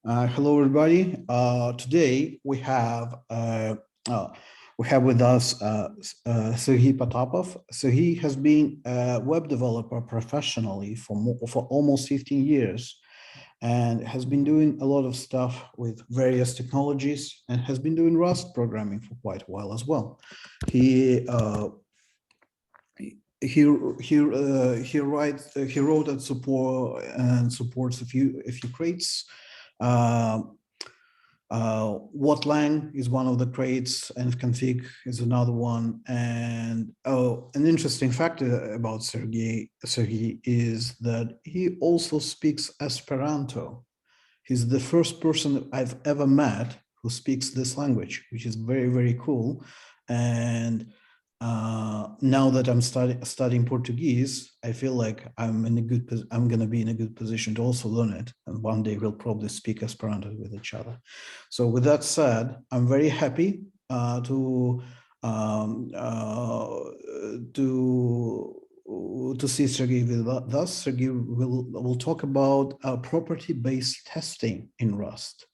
Hello, everybody. Today we have with us Sergiy Potapov. Sergiy has been a web developer professionally for almost 15 years, and has been doing a lot of stuff with various technologies, and has been doing Rust programming for quite a while as well. He wrote and supports a few crates. Whatlang is one of the crates, envconfig is another one, and an interesting fact about Sergiy is that he also speaks Esperanto. He's the first person I've ever met who speaks this language, which is very, very cool. And now that I'm studying Portuguese, I feel like I'm going to be in a good position to also learn it, and one day we'll probably speak Esperanto with each other. So with that said, I'm very happy to see Sergiy with us. Sergiy will talk about property-based testing in Rust.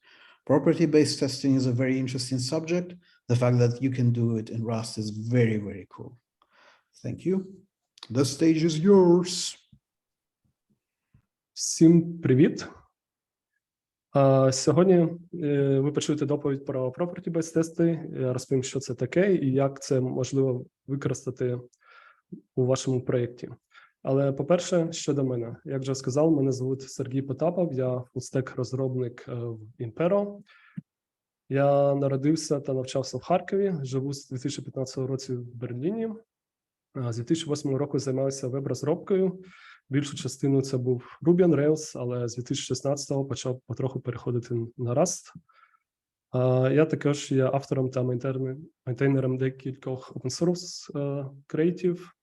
Property-based testing is a very interesting subject. The fact that you can do it in Rust is very, very cool. Thank you. The stage is yours. Всім привіт. Сьогодні ви почуєте доповідь про property-based тести. Я розповім, що це таке і як це можливо використати у вашому проєкті. Але, по-перше, щодо мене. Як вже сказав, мене звуть Серgiy Potapov, я фулстек-розробник в Impero. Я народився та навчався в Харкові, живу з 2015 року в Берліні. З 2008 року займаюся веб-розробкою. Більшу частину це був Ruby on Rails, але з 2016 почав потроху переходити на Rust. Я також є автором та мейнтейнером декількох open-source креатів.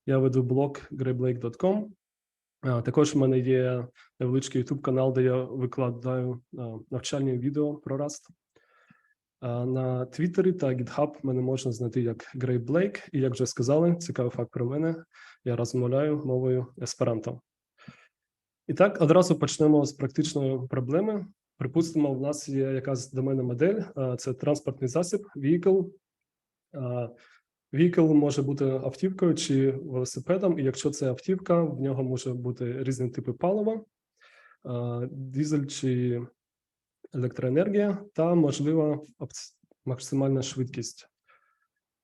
Я веду блог greyblake.com. Також в мене є невеличкий YouTube-канал, де я викладаю навчальні відео про Rust. На Твіттері та GitHub мене можна знайти як greyblake, і, як вже сказали, цікавий факт про мене, я розмовляю мовою есперанто. І так, одразу почнемо з практичної проблеми. Припустимо, в нас є якась доменна модель, це транспортний засіб, vehicle. Vehicle може бути автівкою чи велосипедом, і якщо це автівка, в нього може бути різні типи палива, дизель чи електроенергія, та можлива максимальна швидкість.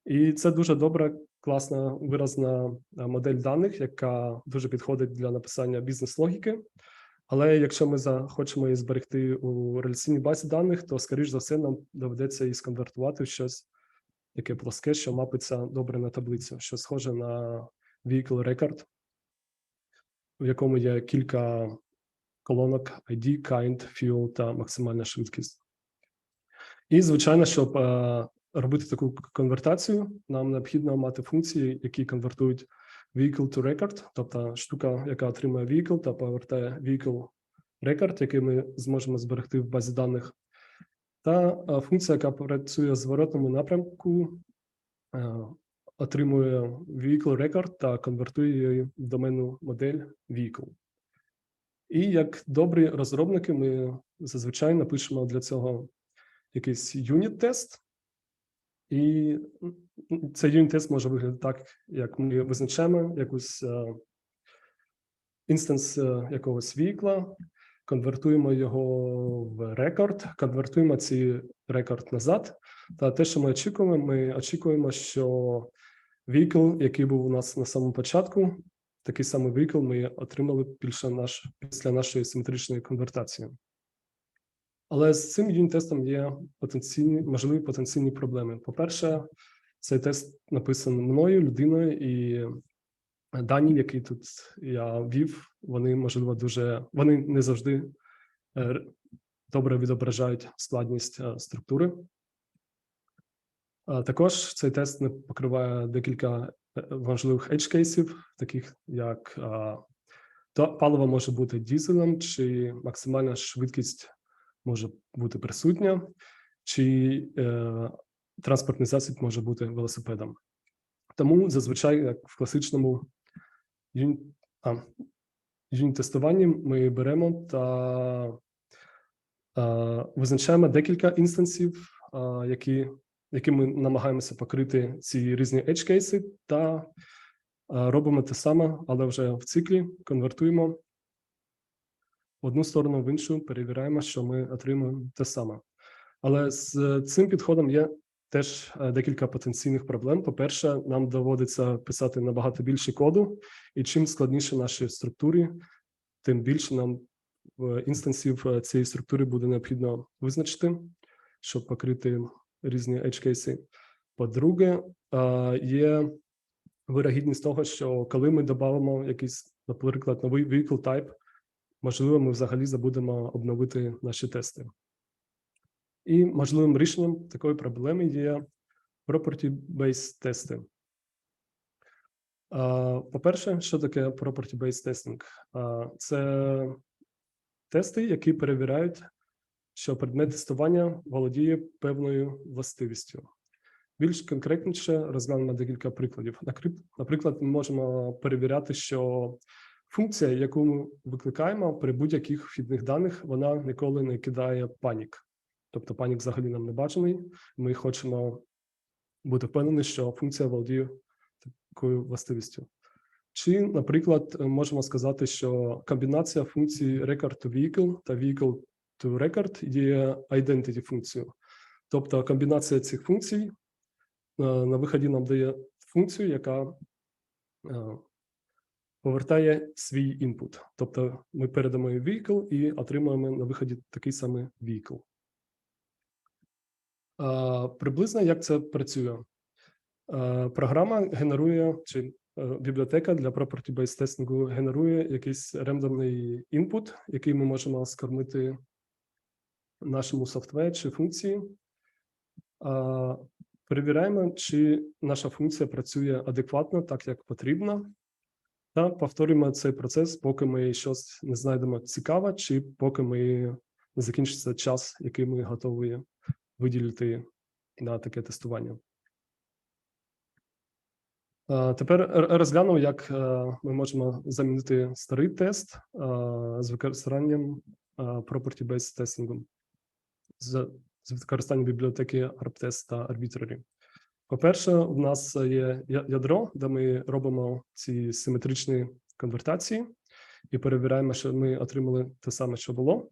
І це дуже добра, класна, виразна модель даних, яка дуже підходить для написання бізнес-логіки. Але якщо ми захочемо її зберегти у реляційній базі даних, то, скоріш за все, нам доведеться її сконвертувати в щось таке плоске, що мапиться добре на таблицю, що схоже на vehicle record, в якому є кілька колонок ID, kind, fuel та максимальна швидкість. І, звичайно, щоб робити таку конвертацію, нам необхідно мати функції, які конвертують vehicle to record, тобто штука, яка отримує vehicle та повертає vehicle record, який ми зможемо зберегти в базі даних, та функція, яка працює в зворотному напрямку, отримує vehicle record та конвертує її в доменну модель vehicle. І як добрі розробники ми зазвичай напишемо для цього якийсь юніт-тест. І цей юніт-тест може виглядати так, як ми визначаємо якийсь інстанс якогось vehicle, конвертуємо його в рекорд, конвертуємо цей рекорд назад. Та те, що ми очікуємо, що vehicle, який був у нас на самому початку, такий самий vehicle ми отримали після нашої симетричної конвертації. Але з цим юніт-тестом є можливі потенційні проблеми. По-перше, цей тест написаний мною, людиною, і дані, які тут я ввів, вони, можливо, вони не завжди добре відображають складність структури. Також цей тест не покриває декілька важливих edge-кейсів, таких як паливо може бути дизелем, чи максимальна швидкість може бути присутня, чи транспортний засіб може бути велосипедом. Тому зазвичай, як в класичному юніт-тестуванні, ми беремо та Визначаємо декілька інстансів, які ми намагаємося покрити ці різні edge кейси, та робимо те саме, але вже в циклі, конвертуємо в одну сторону, в іншу, перевіряємо, що ми отримуємо те саме. Але з цим підходом є теж декілька потенційних проблем. По-перше, нам доводиться писати набагато більше коду, і чим складніше наші структури, тим більше нам інстансів цієї структури буде необхідно визначити, щоб покрити різні edge кейси. По-друге, є вирогідність того, що коли ми додамо якийсь, наприклад, новий vehicle type, можливо, ми взагалі забудемо обновити наші тести. І можливим рішенням такої проблеми є property-based тести. По-перше, що таке property-based testing? Це тести, які перевіряють, що предмет тестування володіє певною властивістю. Більш конкретніше розглянемо декілька прикладів. Наприклад, ми можемо перевіряти, що функція, яку ми викликаємо при будь-яких вхідних даних, вона ніколи не кидає панік. Тобто панік взагалі нам не бажаний. Ми хочемо бути впевнені, що функція володіє такою властивістю. Чи, наприклад, можемо сказати, що комбінація функцій record to vehicle та vehicle to record є identity функцією. Тобто комбінація цих функцій на виході нам дає функцію, яка повертає свій інпут. Тобто ми передамо vehicle і отримуємо на виході такий самий vehicle. Приблизно як це працює? Програма генерує, чи бібліотека для property-based тестингу генерує якийсь рандомний інпут, який ми можемо скормити нашому софтвері чи функції. Перевіряємо, чи наша функція працює адекватно, так як потрібно, та повторюємо цей процес, поки ми щось не знайдемо цікаве, чи поки не закінчиться час, який ми готові виділити на таке тестування. Тепер розглянемо, як ми можемо замінити старий тест з використанням property-based тестингу, з використанням бібліотеки Arbtest та Arbitrary. По-перше, у нас є ядро, де ми робимо ці симетричні конвертації і перевіряємо, що ми отримали те саме, що було.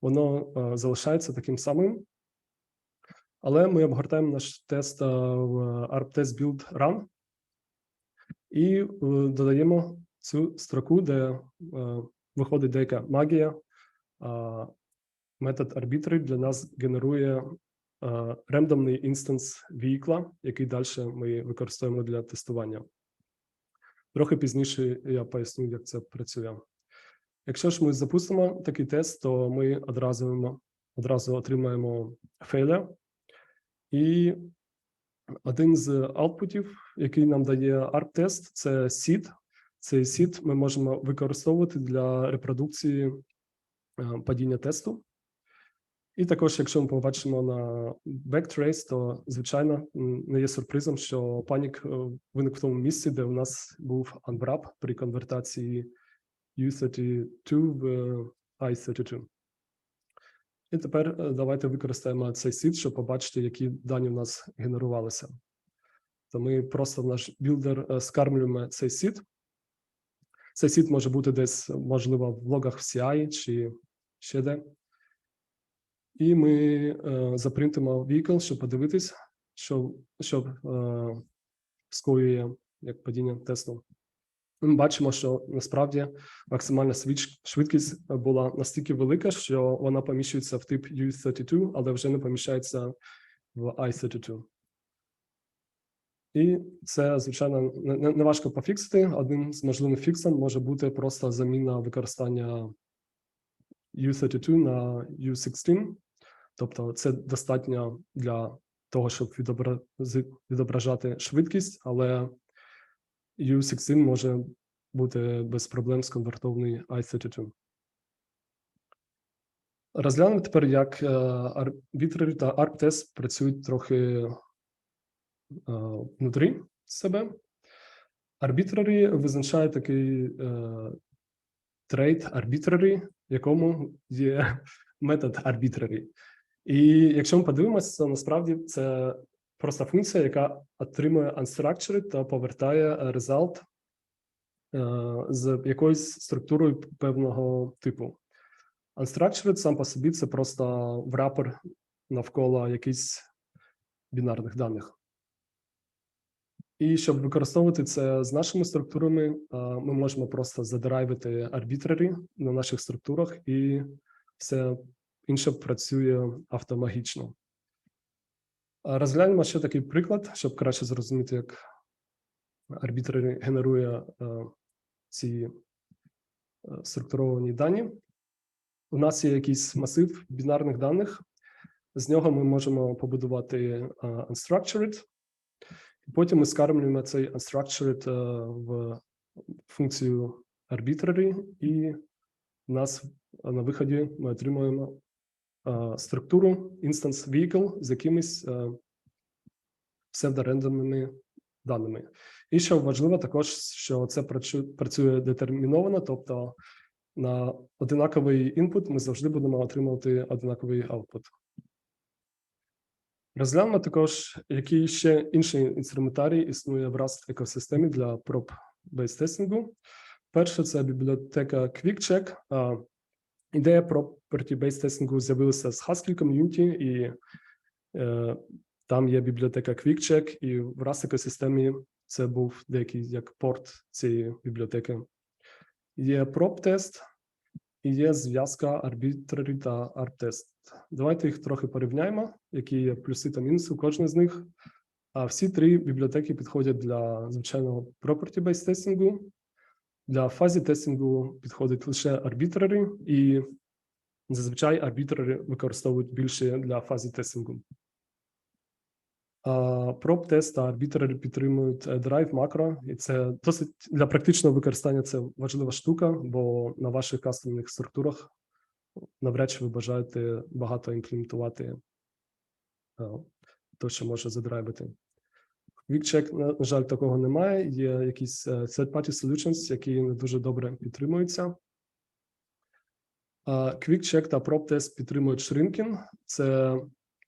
Воно залишається таким самим. Але ми обгортаємо наш тест в Arbtest build run і додаємо цю строку, де виходить деяка магія. Метод Arbitrary для нас генерує рандомний інстанс vehicle, який далі ми використовуємо для тестування. Трохи пізніше я поясню, як це працює. Якщо ж ми запустимо такий тест, то ми одразу отримаємо failure. І один з аутпутів, який нам дає Arbtest, це seed. Цей seed ми можемо використовувати для репродукції падіння тесту. І також, якщо ми побачимо на backtrace, то, звичайно, не є сюрпризом, що панік виник в тому місці, де у нас був unwrap при конвертації U32 в I32. І тепер давайте використаємо цей seed, щоб побачити, які дані у нас генерувалися. То ми просто в наш білдер скармлюємо цей seed. Цей seed може бути десь, можливо, в логах в CI чи ще де. І ми запринтимо vehicle, щоб подивитись, що скоює як падіння тесту. Ми бачимо, що насправді максимальна швидкість була настільки велика, що вона поміщується в тип U32, але вже не поміщається в I32. І це, звичайно, не важко пофіксити. Одним з можливих фіксів може бути просто заміна використання U32 на U16. Тобто це достатньо для того, щоб відображати швидкість, але U16 може бути без проблем сконвертований I32. Розглянемо тепер, як Arbitrary та Arbtest працюють трохи внутрі себе. Arbitrary визначає такий трейд Arbitrary, в якому є метод Arbitrary. І якщо ми подивимося, то насправді це просто функція, яка отримує unstructured та повертає result з якоюсь структурою певного типу. Unstructured сам по собі це просто врапер навколо якихось бінарних даних. І щоб використовувати це з нашими структурами, ми можемо просто задрайвити Arbitrary на наших структурах, і все інше працює автомагічно. Розглянемо ще такий приклад, щоб краще зрозуміти, як Arbitrary генерує ці структуровані дані. У нас є якийсь масив бінарних даних, з нього ми можемо побудувати unstructured, і потім ми скармлюємо цей unstructured в функцію Arbitrary, і у нас на виході ми отримуємо структуру instance vehicle з якимись псевдорендерними даними. І що важливо також, що це працює детерміновано, тобто на одинаковий інпут ми завжди будемо отримувати одинаковий output. Розглянемо також, який ще інший інструментарій існує в Rust екосистемі для prop-based тестингу. Перше – це бібліотека QuickCheck. Ідея property-based тестингу з'явилася з Haskell ком'юніті, і там є бібліотека QuickCheck, і в Rust екосистемі це був деякий як порт цієї бібліотеки. Є prop-тест, і є зв'язка Arbitrary та Arbtest. Давайте їх трохи порівняємо, які є плюси та мінуси у кожної з них. А всі три бібліотеки підходять для звичайного property-based тестингу. Для фазі тестингу підходить лише Arbitrary, і зазвичай Arbitrary використовують більше для фазі тестингу. Prop-тест та Arbitrary підтримують drive макро, і це досить для практичного використання це важлива штука, бо на ваших кастомних структурах навряд чи ви бажаєте багато імплементувати то, що може задрайвити. QuickCheck, на жаль, такого немає. Є якісь third-party solutions, які не дуже добре підтримуються. QuickCheck та PropTest підтримують shrinking. Це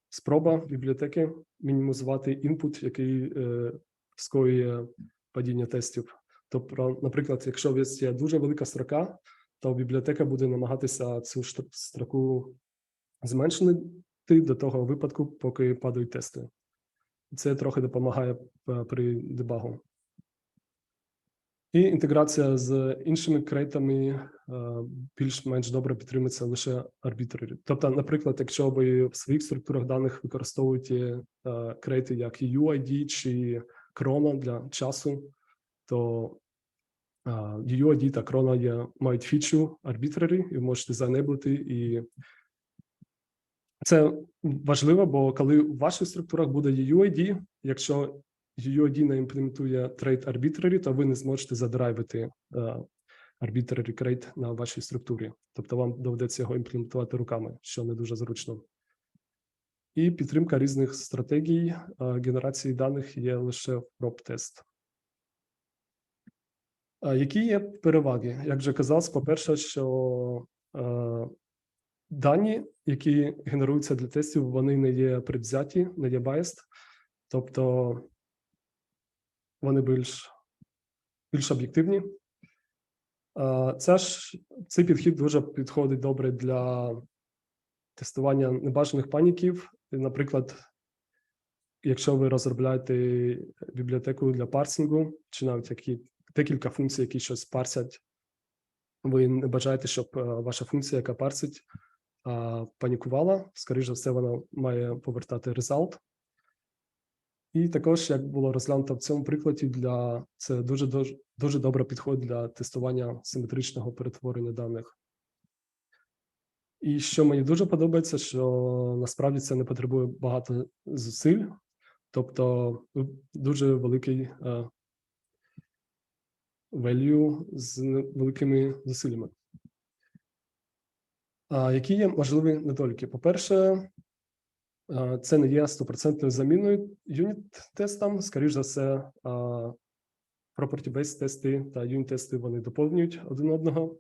спроба бібліотеки мінімізувати інпут, який скоює падіння тестів. Тобто, наприклад, якщо у вас є дуже велика строка, то бібліотека буде намагатися цю строку зменшити до того випадку, поки падають тести. Це трохи допомагає при дебагу. І інтеграція з іншими крейтами більш-менш добре підтримується лише Arbitrary. Тобто, наприклад, якщо ви в своїх структурах даних використовуєте крейти як UID чи Chrono для часу, то UID та Chrono мають фічу Arbitrary, і ви можете заенеблити. І це важливо, бо коли в ваших структурах буде UID, якщо UID не імплементує трейд Arbitrary, то ви не зможете задрайвити Arbitrary крейт на вашій структурі. Тобто вам доведеться його імплементувати руками, що не дуже зручно. І підтримка різних стратегій генерації даних є лише в PropTest. Які є переваги? Як вже казав, по-перше, що дані, які генеруються для тестів, вони не є предвзяті, не є biased. Тобто вони більш об'єктивні. Цей підхід дуже підходить добре для тестування небажаних паніків. Наприклад, якщо ви розробляєте бібліотеку для парсингу, чи навіть декілька функцій, які щось парсять, ви не бажаєте, щоб ваша функція, яка парсить, панікувала. Скоріше за все, вона має повертати result. І також, як було розглянуто в цьому прикладі, це дуже добре підходить для тестування симетричного перетворення даних. І що мені дуже подобається, що насправді це не потребує багато зусиль, тобто дуже великий value з великими зусиллями. Які є можливі недоліки? По-перше, це не є 100% заміною юніт-тестам. Скоріше за все, property-based тести та юніт-тести вони доповнюють один одного.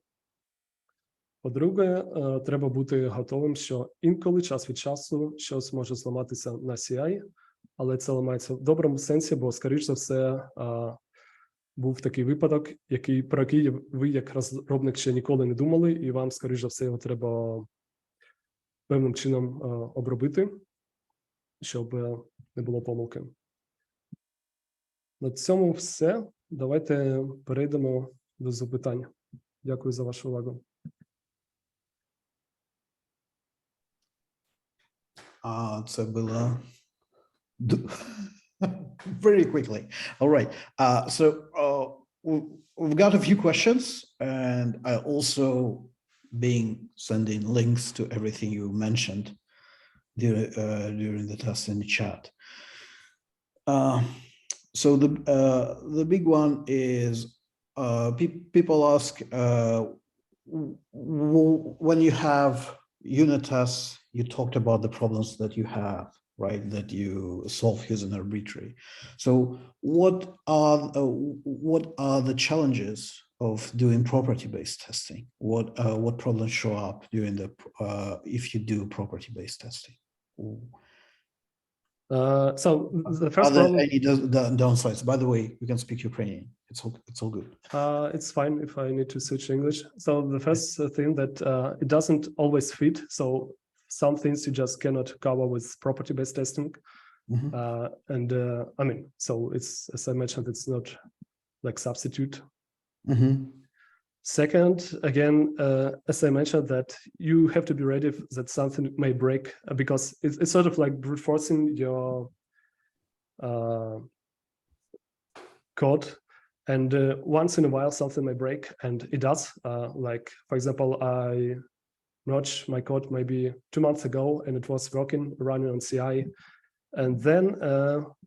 По-друге, треба бути готовим, що інколи час від часу щось може зламатися на CI, але це ламається в доброму сенсі, бо, скоріш за все, був такий випадок, про який ви, як розробник, ще ніколи не думали, і вам, скоріш за все, його треба певним чином обробити, щоб не було помилки. На цьому все. Давайте перейдемо до запитань. Дякую за вашу увагу. Це було very quickly. All right. We've got a few questions, and I also sending links to everything you mentioned during the test in the chat. So the big one is people ask when you have unit tests, you talked about the problems that you have, right, that you solve using Arbitrary. So what are the challenges of doing property-based testing? What problems show up during if you do property-based testing? So the first problem. Are there any downsides? By the way, you can speak Ukrainian. It's all good. It's fine if I need to switch to English. So the first thing that it doesn't always fit. So some things you just cannot cover with property-based testing. I mean, so it's, as I mentioned, it's not like substitute. Second, again, as I mentioned, that you have to be ready that something may break, because it's sort of like brute forcing your code. And once in a while, something may break, and it does. Like, for example, I merged my code maybe 2 months ago, and it was working, running on CI. And then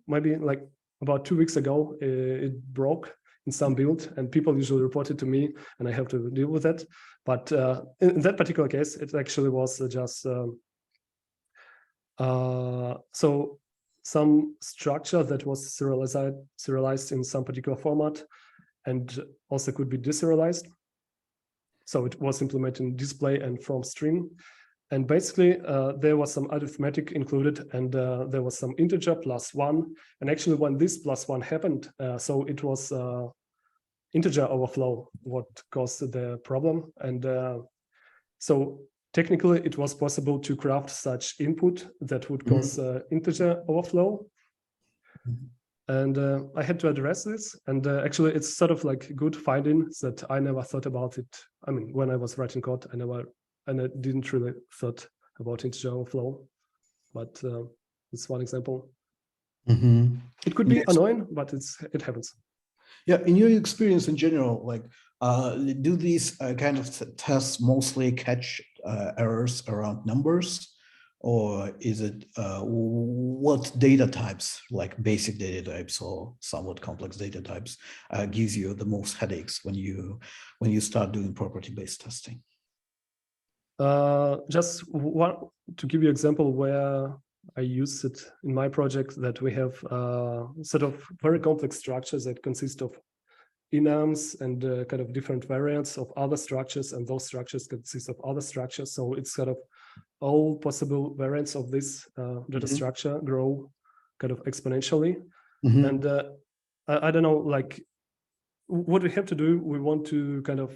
maybe like about 2 weeks ago, it broke in some build, and people usually report it to me, and I have to deal with it. But in that particular case, it actually was just so some structure that was serialized in some particular format, and also could be deserialized. So it was implemented in display and from stream. And basically, there was some arithmetic included, and there was some integer +1. And actually, when this +1 happened, so it was integer overflow what caused the problem. And so technically, it was possible to craft such input that would cause integer overflow. And I had to address this. And actually, it's sort of like good finding that I never thought about it. I mean, when I was writing code, I didn't really thought about integer overflow. But it's one example. It could be annoying, but it happens. Yeah, in your experience in general, like, do these kind of tests mostly catch errors around numbers, or is it what data types, like basic data types or somewhat complex data types, gives you the most headaches when you start doing property-based testing? Just one to give you an example where I use it in my project, that we have sort of very complex structures that consist of enums and kind of different variants of other structures, and those structures consist of other structures. So it's kind of all possible variants of this data structure grow kind of exponentially. And I don't know, like, what we have to do, we want to kind of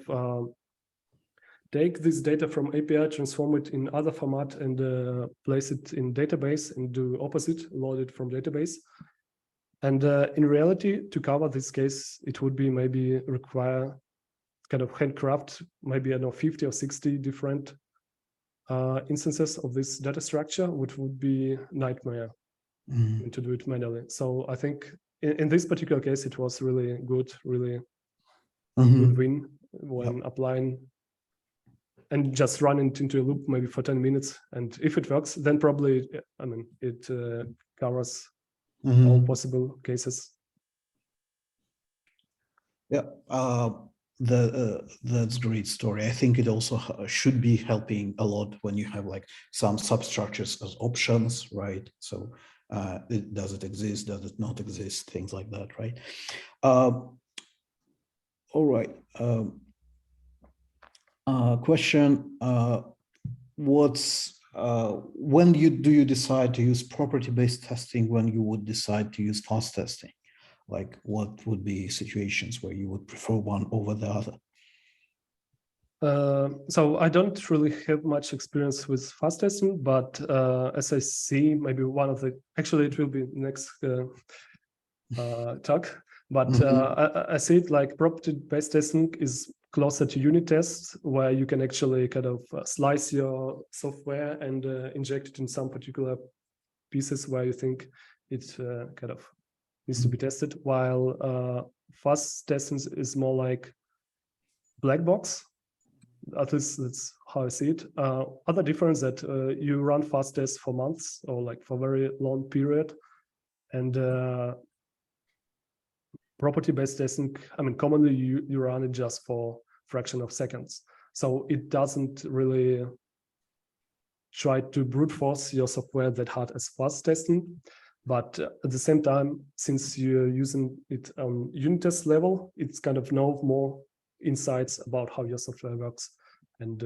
take this data from API, transform it in other format, and place it in database, and do opposite, load it from database. And in reality, to cover this case, it would be maybe require kind of handcraft, maybe, I don't know, 50 or 60 different instances of this data structure, which would be nightmare to do it manually. So I think in this particular case, it was really good, really good win when applying and just run it into a loop maybe for 10 minutes. And if it works, then probably, I mean, it covers all possible cases. Yeah, that's a great story. I think it also should be helping a lot when you have like some substructures as options, right? So does it exist? Does it not exist? Things like that, right? All right. Question, when do you decide to use property-based testing when you would decide to use fast testing? Like what would be situations where you would prefer one over the other? So I don't really have much experience with fast testing, but as I see, maybe one of the, actually it will be next talk, but I see it like property-based testing is closer to unit tests, where you can actually kind of slice your software and inject it in some particular pieces where you think it kind of needs to be tested, while fast testing is more like black box. At least that's how I see it. Other difference that you run fast tests for months or like for very long period, and property-based testing, I mean, commonly you run it just for fraction of seconds. So it doesn't really try to brute force your software that hard as fast testing. But at the same time, since you're using it on unit test level, it's kind of know more insights about how your software works. And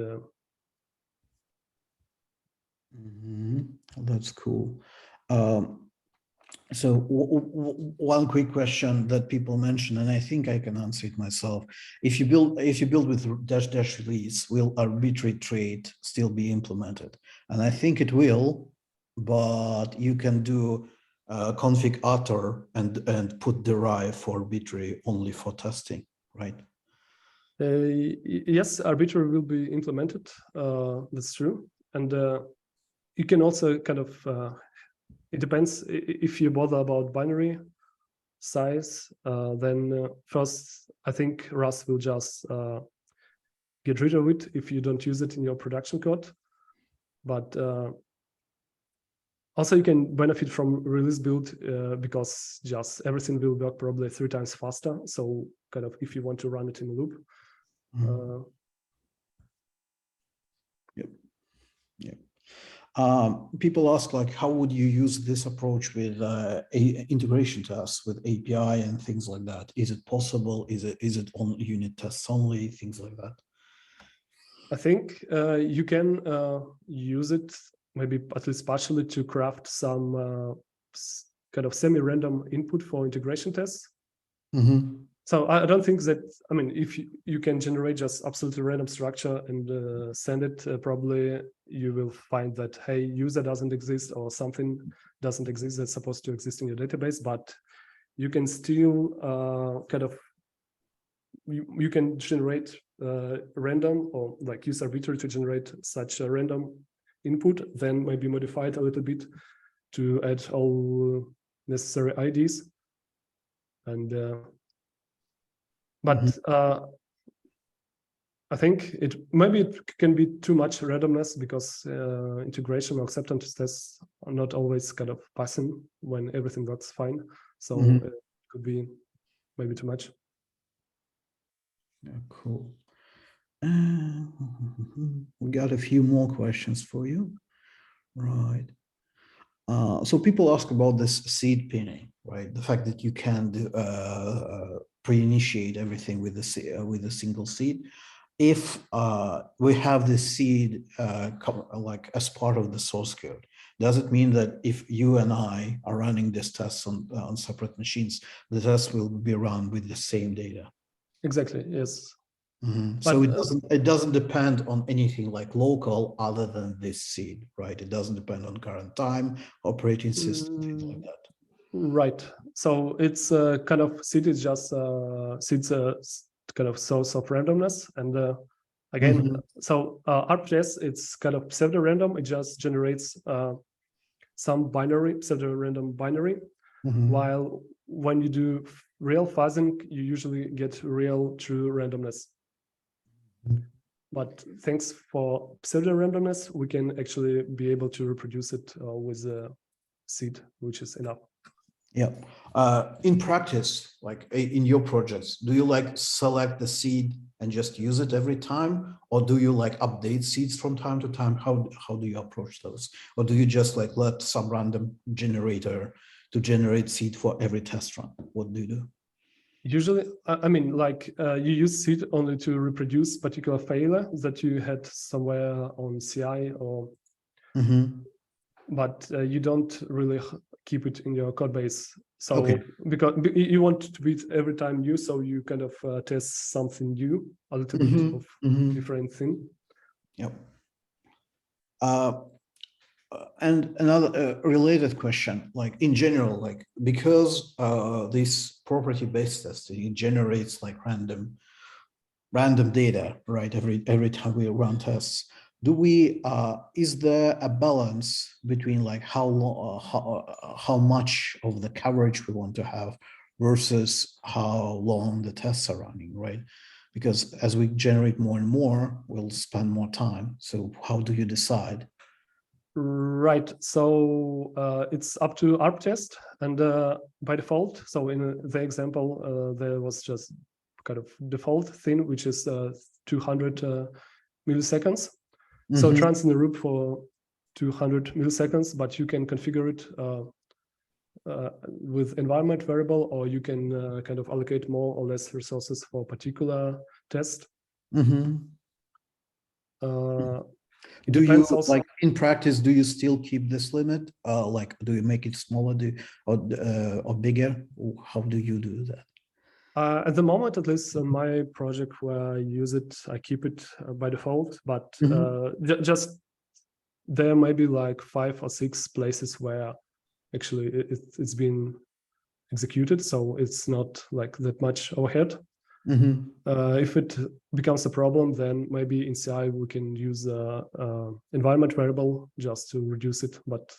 that's cool. So one quick question that people mention, and I think I can answer it myself. If you build with -- release, will arbitrary trait still be implemented? And I think it will, but you can do config author and put derive for arbitrary only for testing, right? Yes, arbitrary will be implemented. That's true. And you can also kind of, it depends if you bother about binary size, then first, I think Rust will just get rid of it if you don't use it in your production code. But also you can benefit from release build because just everything will work probably 3 times faster. So kind of if you want to run it in a loop. Yep. People ask, like, how would you use this approach with integration tests with API and things like that? Is it possible? Is it on unit tests only? Things like that. I think you can use it maybe at least partially to craft some kind of semi-random input for integration tests. So I don't think that, I mean, if you can generate just absolutely random structure and send it, probably you will find that, hey, user doesn't exist or something doesn't exist that's supposed to exist in your database, but you can still kind of, you can generate random or like use arbitrary to generate such a random input, then maybe modify it a little bit to add all necessary IDs. And but I think maybe it can be too much randomness because integration or acceptance tests are not always kind of passing when everything works fine. So it could be maybe too much. Yeah, cool. We got a few more questions for you. Right. So people ask about this seed pinning, right? The fact that you can do, pre-initiate everything with a single seed. If we have this seed like as part of the source code, does it mean that if you and I are running this tests on separate machines, the tests will be run with the same data? Exactly. Yes. So it doesn't depend on anything like local other than this seed, right? It doesn't depend on current time, operating system, things like that. Right. So it's kind of seed is just seed's kind of source of randomness, and again, so Arbtest, it's kind of pseudo-random. It just generates some binary, pseudo-random binary, while when you do real fuzzing, you usually get real true randomness. But thanks for pseudo-randomness, we can actually be able to reproduce it with a seed, which is enough. Yeah. In practice, like in your projects, do you like select the seed and just use it every time, or do you like update seeds from time to time? How do you approach those, or do you just like let some random generator to generate seed for every test run? What do you do? Usually, I mean, like you use seed only to reproduce particular failure that you had somewhere on CI, or but you don't really keep it in your code base. So Okay. because you want to beat every time new, so you kind of test something new, a little bit of different thing. Yep. And another related question, like in general, like because this property-based testing, it generates like random data, right? Every time we run tests, do we is there a balance between like how much of the coverage we want to have versus how long the tests are running, right? Because as we generate more and more, we'll spend more time. So how do you decide? Right. So it's up to Arbtest, and by default, so in the example, there was just kind of default thing, which is 200 milliseconds. So it runs in the loop for 200 milliseconds, but you can configure it with environment variable, or you can kind of allocate more or less resources for a particular test. Do you also, like in practice, do you still keep this limit? Like, do you make it smaller or bigger? How do you do that? At the moment, at least on my project where I use it, I keep it by default, but just there may be like 5 or 6 places where actually it's been executed, so it's not like that much overhead. If it becomes a problem, then maybe in CI we can use environment variable just to reduce it. But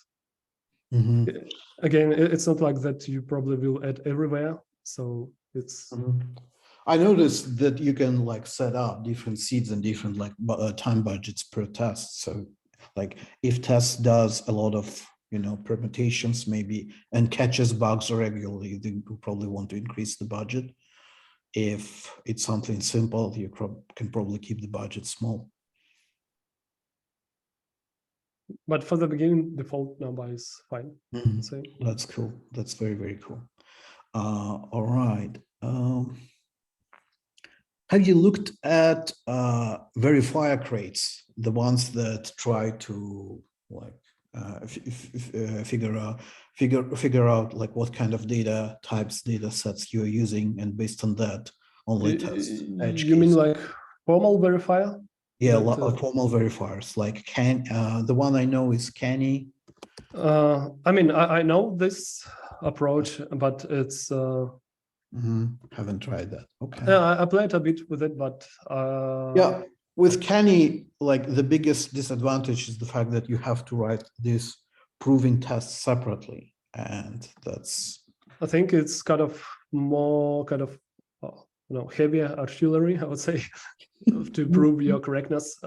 again, it's not like that you probably will add everywhere. So it's. I noticed that you can like set up different seeds and different like time budgets per test. So like if test does a lot of permutations maybe and catches bugs regularly, then you probably want to increase the budget. If it's something simple, you can probably keep the budget small. But for the beginning, default number is fine. That's cool. That's very, very cool. All right. Have you looked at verifier crates, the ones that try to like figure out like what kind of data types, data sets you're using, and based on that only test edge You mean case? like formal verifier? Yeah, formal verifiers like the one I know is Canny. I mean, I know this approach, but it's haven't tried that. Okay. I played a bit with it, but yeah, with Canny, like the biggest disadvantage is the fact that you have to write this proving tests separately, and that's. I think it's kind of more kind of heavier artillery, I would say, to prove your correctness,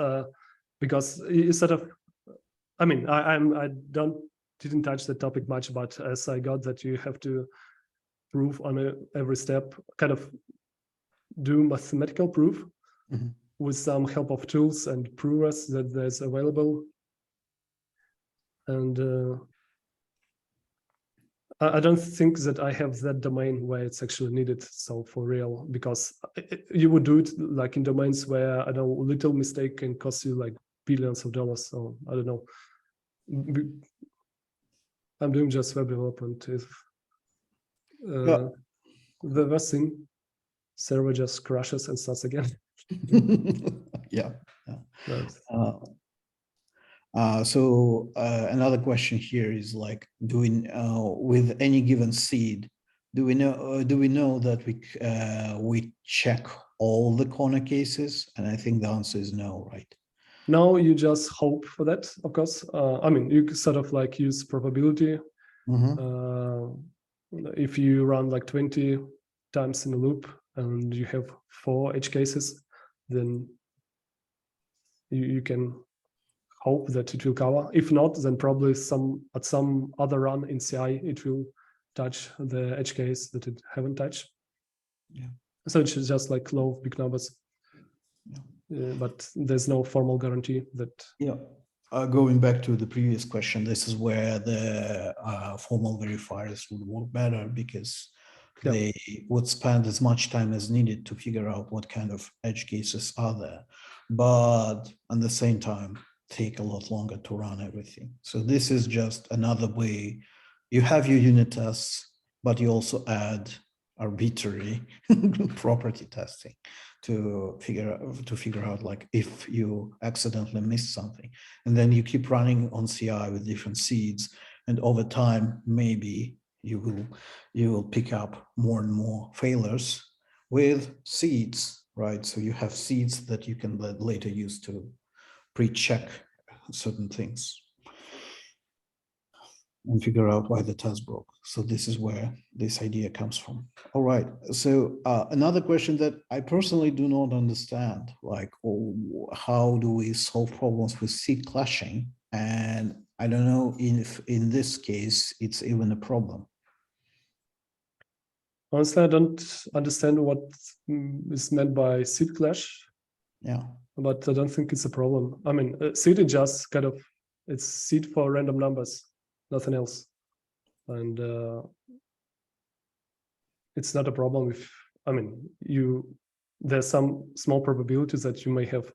because it's sort of. I mean, I didn't touch the topic much, but as I got that you have to prove on every step, kind of do mathematical proof with some help of tools and provers that there's available. And I don't think that I have that domain where it's actually needed. So for real, because you would do it like in domains where I know little mistake can cost you like billions of dollars. So I don't know. I'm doing just web development. If the worst thing, server just crashes and starts again. Yeah. So another question here is like, with any given seed, do we know that we check all the corner cases? And I think the answer is no, right? No, you just hope for that, of course. I mean, you could sort of like use probability. If you run like 20 times in a loop and you have 4 edge cases, then you can hope that it will cover. If not, then probably at some other run in CI, it will touch the edge case that it haven't touched. Yeah. So it's just like low big numbers. But there's no formal guarantee that. Yeah. Going back to the previous question, this is where the formal verifiers would work better, because Yeah. they would spend as much time as needed to figure out what kind of edge cases are there, but at the same time, take a lot longer to run everything. So this is just another way. You have your unit tests, but you also add arbitrary property testing to figure out like if you accidentally missed something, and then you keep running on CI with different seeds, and over time maybe you will pick up more and more failures with seeds, right? So you have seeds that you can later use to pre-check certain things and figure out why the test broke. So this is where this idea comes from. All right. So another question that I personally do not understand, like, how do we solve problems with seed clashing? And I don't know if in this case it's even a problem. Honestly, I don't understand what is meant by seed clash. Yeah. But I don't think it's a problem. I mean, seed is just kind of, it's seed for random numbers, nothing else. And it's not a problem if, I mean, there's some small probabilities that you may have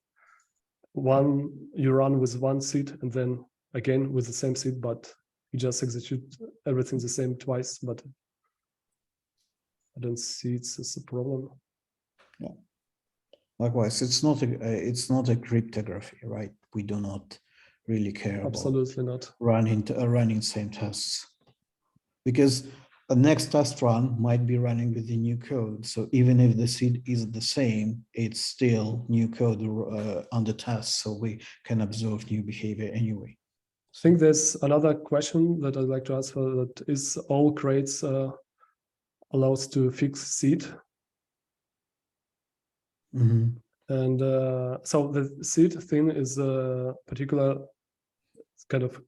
you run with one seed and then again with the same seed, but you just execute everything the same twice, but I don't see it as a problem. Yeah. Likewise, it's not a cryptography, right? We do not really care Absolutely about not running same tests, because the next test run might be running with the new code. So even if the seed is the same, it's still new code under test, so we can observe new behavior anyway. I think there's another question that I'd like to answer, that is all crates allows to fix seed. Mm-hmm. And so the seed thing is a particular kind of,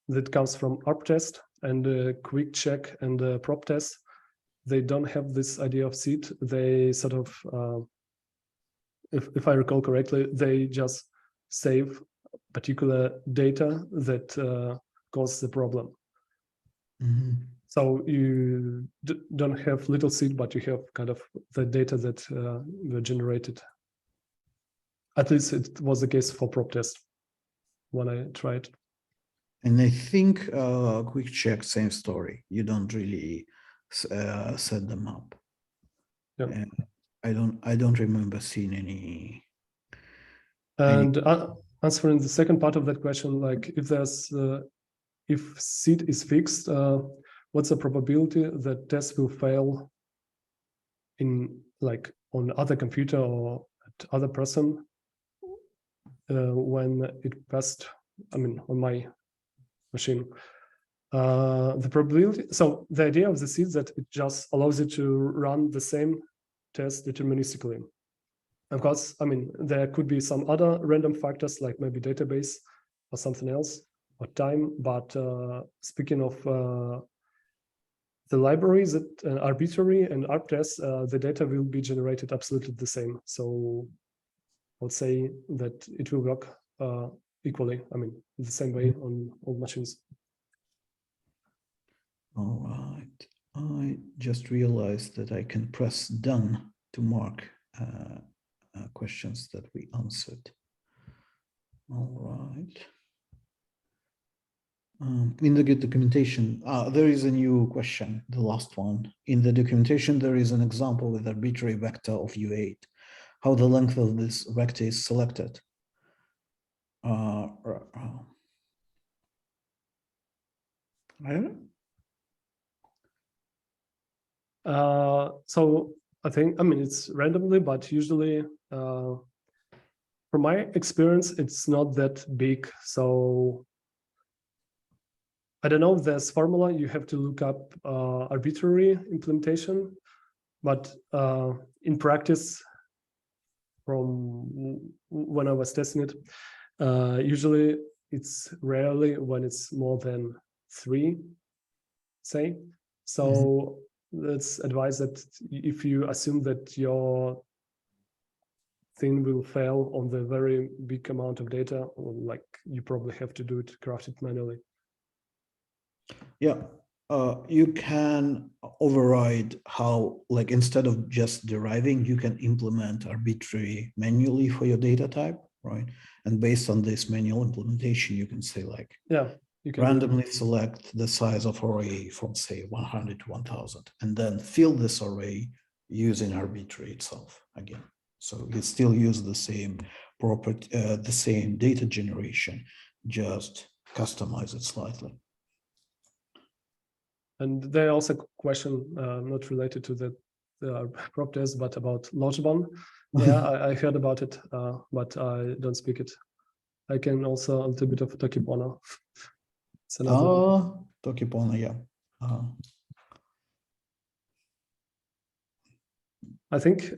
that comes from Arbtest and quick check and prop test. They don't have this idea of seed. They sort of, if I recall correctly, they just save particular data that causes the problem. Mm-hmm. So you don't have little seed, but you have kind of the data that were generated. At least it was the case for prop test when I tried. And I think quick check, same story. You don't really set them up. Yeah. And I don't remember seeing any. And answering the second part of that question, like if seed is fixed, what's the probability that test will fail in like on other computer or at other person when it passed, I mean, on my machine? The probability, so the idea of the seed is that it just allows you to run the same test deterministically. Of course, I mean, there could be some other random factors like maybe database or something else or time, but speaking of the libraries that Arbitrary and Arbtest, the data will be generated absolutely the same. So I would say that it will work equally, I mean, the same way on all machines. All right. I just realized that I can press done to mark questions that we answered. All right. In the documentation, there is a new question, the last one. In the documentation, there is an example with arbitrary vector of U8. How the length of this vector is selected. I don't know. So I think, I mean, it's randomly, but usually from my experience, it's not that big. So I don't know if there's formula, you have to look up arbitrary implementation, but in practice, from when I was testing it, usually it's rarely when it's more than 3, say. So let's advise that if you assume that your thing will fail on the very big amount of data, like you probably have to craft it manually. Yeah, You can override how, like, instead of just deriving, you can implement arbitrary manually for your data type, right? And based on this manual implementation, you can say, like, Yeah, you can randomly select the size of array from, say, 100 to 1000, and then fill this array using arbitrary itself again. So you still use the same property, the same data generation, just customize it slightly. And there also question not related to the prop test, but about Lodgebon. Yeah, I heard about it, but I don't speak it. I can also a little bit of Tokipona. It's another. Tokipona, yeah. I think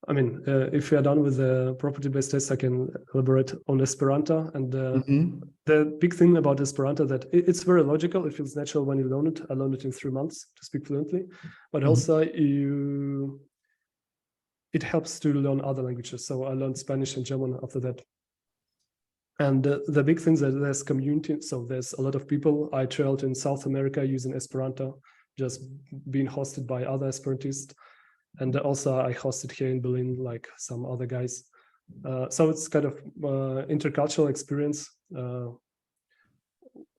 if we are done with the property-based test, I can elaborate on Esperanto. And the big thing about Esperanto that it's very logical. It feels natural when you learn it. I learned it in 3 months to speak fluently, but also it helps to learn other languages. So I learned Spanish and German after that. And the big thing is that there's community. So there's a lot of people. I traveled in South America using Esperanto, just being hosted by other Esperantists. And also I hosted here in Berlin, like some other guys. So it's kind of intercultural experience. And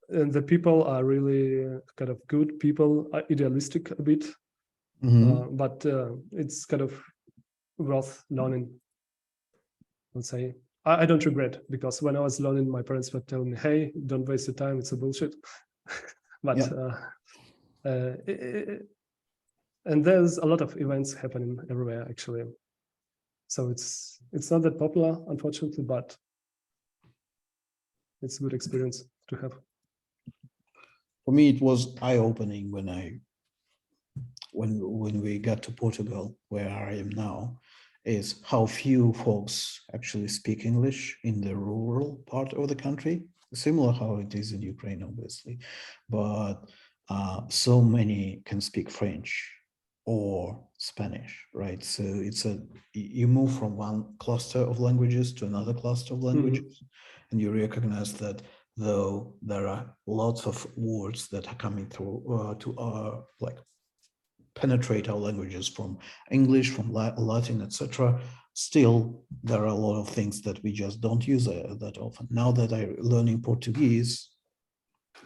the people are really kind of good people, idealistic a bit, but it's kind of worth learning, let's say. I don't regret, because when I was learning, my parents were telling me, hey, don't waste your time, it's a bullshit. But and there's a lot of events happening everywhere, actually. So it's not that popular, unfortunately, but it's a good experience to have. For me, it was eye-opening when we got to Portugal, where I am now, is how few folks actually speak English in the rural part of the country. Similar how it is in Ukraine, obviously, but so many can speak French or Spanish, right? So you move from one cluster of languages to another cluster of languages, and you recognize that though there are lots of words that are coming through to like penetrate our languages from English, from Latin, etc. Still, there are a lot of things that we just don't use that often. Now that I'm learning Portuguese,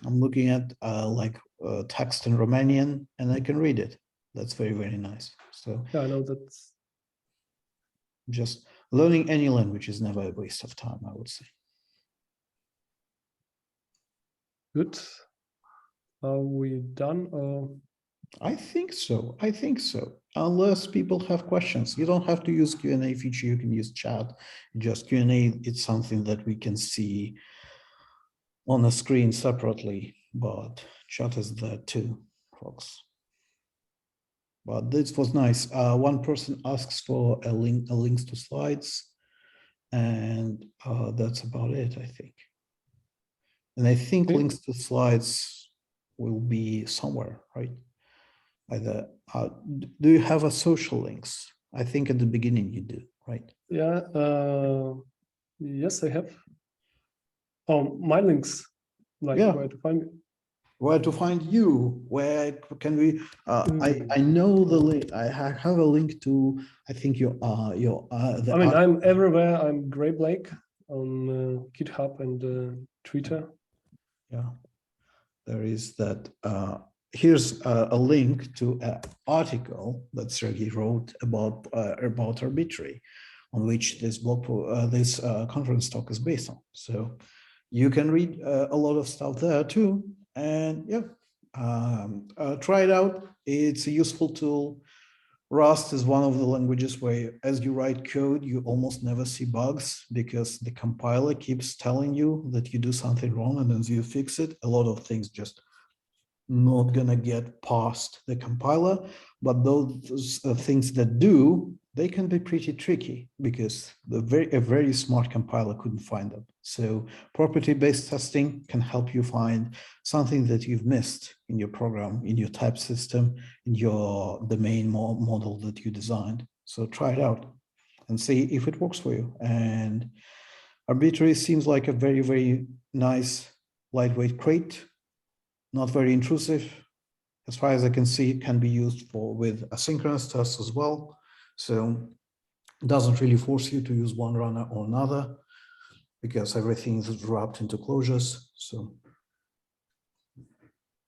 I'm looking at text in Romanian and I can read it. That's very, very nice. So yeah, I know that. Just learning any language is never a waste of time, I would say. Good. Are we done? I think so. I think so. Unless people have questions, you don't have to use Q&A feature. You can use chat. Just Q&A. It's something that we can see on the screen separately, but chat is there too, folks. But this was nice. One person asks for links to slides, and that's about it, I think. And I think links to slides will be somewhere, right? Either do you have a social links? I think at the beginning you do, right? Yeah. Yes, I have. Oh, my links, like where to find me. Where to find you? Where can we? I know the link. I have a link to. I think I'm everywhere. I'm Gray Blake on GitHub and Twitter. Yeah, there is that. Here's a link to an article that Sergiy wrote about Arbitrary, on which this conference talk is based on. So you can read a lot of stuff there too. And yeah, try it out. It's a useful tool. Rust is one of the languages where, as you write code, you almost never see bugs because the compiler keeps telling you that you do something wrong, and as you fix it, a lot of things just not gonna get past the compiler. But those things that do, they can be pretty tricky because a very smart compiler couldn't find them. So property-based testing can help you find something that you've missed in your program, in your type system, in your domain model that you designed. So try it out and see if it works for you. And Arbitrary seems like a very, very nice, lightweight crate, not very intrusive, as far as I can see, it can be used with asynchronous tests as well. So it doesn't really force you to use one runner or another, because everything is wrapped into closures. So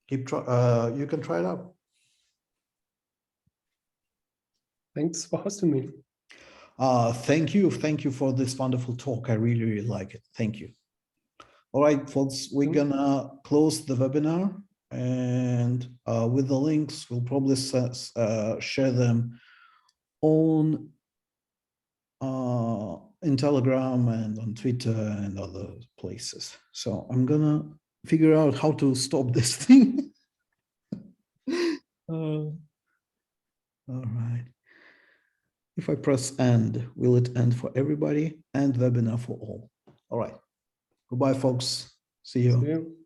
you can try it out. Thanks for hosting me. Thank you for this wonderful talk. I really like it. Thank you. All right, folks, we're gonna close the webinar, and with the links, we'll probably share them on in Telegram and on Twitter and other places. So I'm gonna figure out how to stop this thing. All right. If I press end, will it end for everybody? End webinar for all. All right. Goodbye, folks. See you. See you.